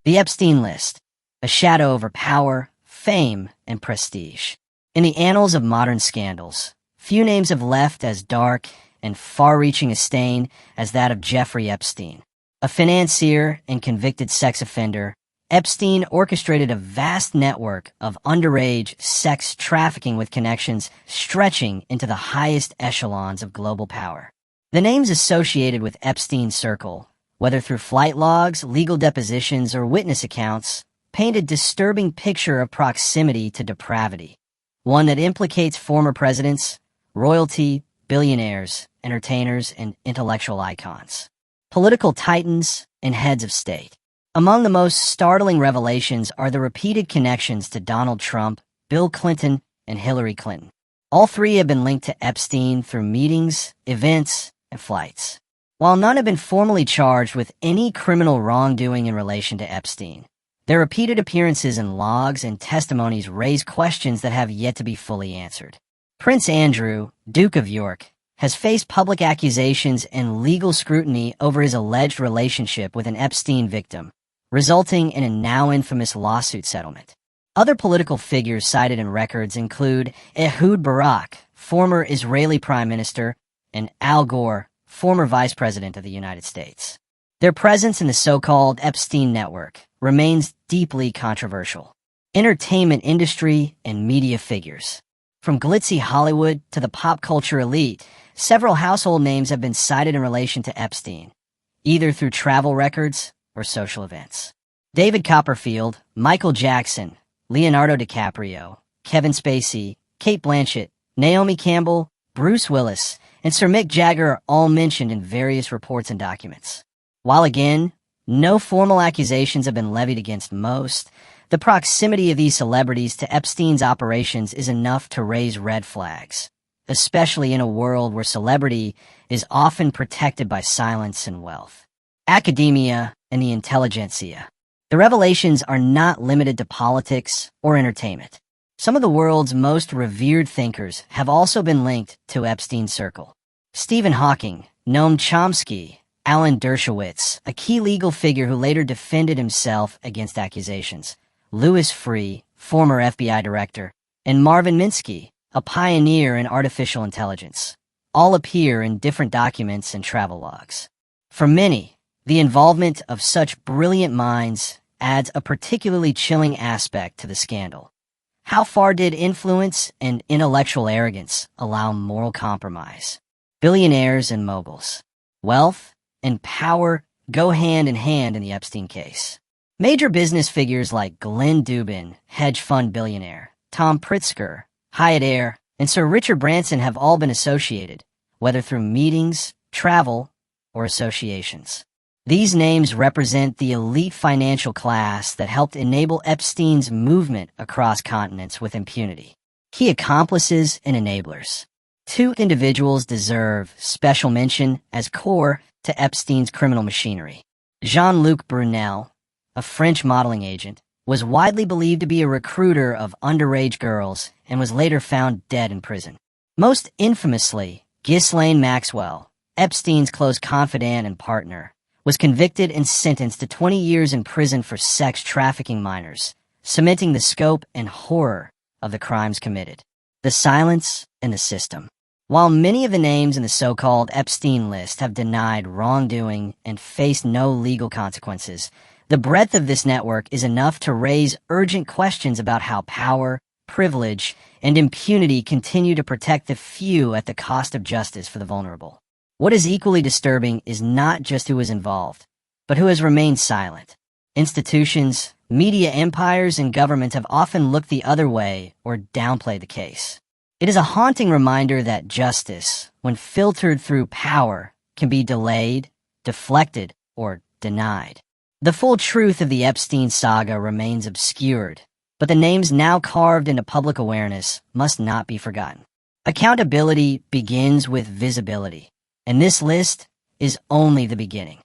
The Epstein list, a shadow over power, fame, and prestige. In the annals of modern scandals, few names have left as dark and far-reaching a stain as that of Jeffrey Epstein. A financier and convicted sex offender, Epstein orchestrated a vast network of underage sex trafficking with connections stretching into the highest echelons of global power. The names associated with Epstein's circle, whether through flight logs, legal depositions, or witness accounts, paint a disturbing picture of proximity to depravity, one that implicates former presidents, royalty, billionaires, entertainers, and intellectual icons, political titans, and heads of state. Among the most startling revelations are the repeated connections to Donald Trump, Bill Clinton, and Hillary Clinton. All three have been linked to Epstein through meetings, events, and flights. While none have been formally charged with any criminal wrongdoing in relation to Epstein, their repeated appearances in logs and testimonies raise questions that have yet to be fully answered. Prince Andrew, Duke of York, has faced public accusations and legal scrutiny over his alleged relationship with an Epstein victim, resulting in a now infamous lawsuit settlement. Other political figures cited in records include Ehud Barak, former Israeli Prime Minister, and Al Gore, former Vice President of the United States. Their presence in the so-called Epstein network remains deeply controversial. Entertainment industry and media figures. From glitzy Hollywood to the pop culture elite, several household names have been cited in relation to Epstein, either through travel records or social events. David Copperfield, Michael Jackson, Leonardo DiCaprio, Kevin Spacey, Cate Blanchett, Naomi Campbell, Bruce Willis, and Sir Mick Jagger are all mentioned in various reports and documents. While again, no formal accusations have been levied against most, the proximity of these celebrities to Epstein's operations is enough to raise red flags, especially in a world where celebrity is often protected by silence and wealth. Academia and the intelligentsia. The revelations are not limited to politics or entertainment. Some of the world's most revered thinkers have also been linked to Epstein's circle. Stephen Hawking, Noam Chomsky, Alan Dershowitz, a key legal figure who later defended himself against accusations, Louis Freeh, former FBI director, and Marvin Minsky, a pioneer in artificial intelligence, all appear in different documents and travel logs. For many, the involvement of such brilliant minds adds a particularly chilling aspect to the scandal. How far did influence and intellectual arrogance allow moral compromise? Billionaires and moguls. Wealth and power go hand in hand in the Epstein case. Major business figures like Glenn Dubin, hedge fund billionaire, Tom Pritzker, Hyatt Air, and Sir Richard Branson have all been associated, whether through meetings, travel, or associations. These names represent the elite financial class that helped enable Epstein's movement across continents with impunity. Key accomplices and enablers. Two individuals deserve special mention as core to Epstein's criminal machinery. Jean-Luc Brunel, a French modeling agent, was widely believed to be a recruiter of underage girls and was later found dead in prison. Most infamously, Ghislaine Maxwell, Epstein's close confidant and partner, was convicted and sentenced to 20 years in prison for sex trafficking minors, cementing the scope and horror of the crimes committed. The silence and the system. While many of the names in the so-called Epstein list have denied wrongdoing and faced no legal consequences, the breadth of this network is enough to raise urgent questions about how power, privilege, and impunity continue to protect the few at the cost of justice for the vulnerable. What is equally disturbing is not just who is involved, but who has remained silent. Institutions, media empires, and governments have often looked the other way or downplayed the case. It is a haunting reminder that justice, when filtered through power, can be delayed, deflected, or denied. The full truth of the Epstein saga remains obscured, but the names now carved into public awareness must not be forgotten. Accountability begins with visibility, and this list is only the beginning.